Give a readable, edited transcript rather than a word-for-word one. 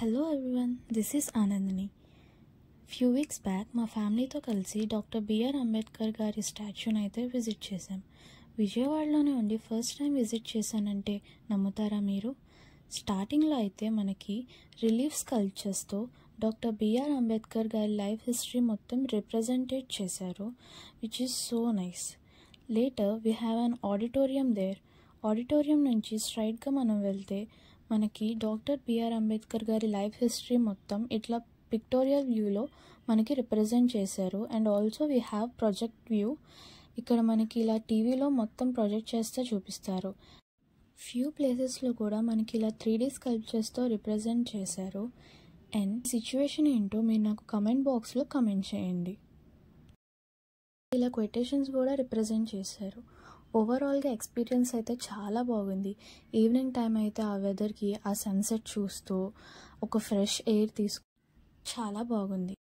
Hello everyone, this is Anandini. Few weeks back మా ఫ్యామిలీతో కలిసి డాక్టర్ బిఆర్ అంబేద్కర్ గారి స్టాచ్యూని అయితే విజిట్ చేశాం. విజయవాడలోనే ఉండి ఫస్ట్ టైం విజిట్ చేశానంటే నమ్ముతారా మీరు? స్టార్టింగ్లో అయితే మనకి రిలీఫ్ స్కల్ప్చర్స్తో డాక్టర్ బిఆర్ అంబేద్కర్ గారి లైఫ్ హిస్టరీ మొత్తం రిప్రజెంటేట్ చేశారు, which is so nice. Later we have an auditorium there. Auditorium నుంచి స్ట్రైట్గా మనం వెళ్తే మనకి డాక్టర్ బిఆర్ అంబేద్కర్ గారి లైఫ్ హిస్టరీ మొత్తం ఇట్లా పిక్టోరియల్ వ్యూలో మనకి రిప్రజెంట్ చేశారు. And also we have project view. ఇక్కడ మనకి ఇలా టీవీలో మొత్తం ప్రొజెక్ట్ చేస్తే చూపిస్తారు. ఫ్యూ ప్లేసెస్లో కూడా మనకి ఇలా 3D స్కల్ప్చర్స్తో రిప్రజెంట్ చేశారు. అండ్ సిచ్యువేషన్ ఏంటో మీరు నాకు కమెంట్ బాక్స్లో కమెంట్ చేయండి. ఇలా కొటేషన్స్ కూడా రిప్రజెంట్ చేశారు. ఓవరాల్గా ఎక్స్పీరియన్స్ అయితే చాలా బాగుంది. ఈవినింగ్ టైం అయితే ఆ వెదర్కి ఆ సన్సెట్ చూస్తూ ఒక ఫ్రెష్ ఎయిర్ తీసుకు చాలా బాగుంది.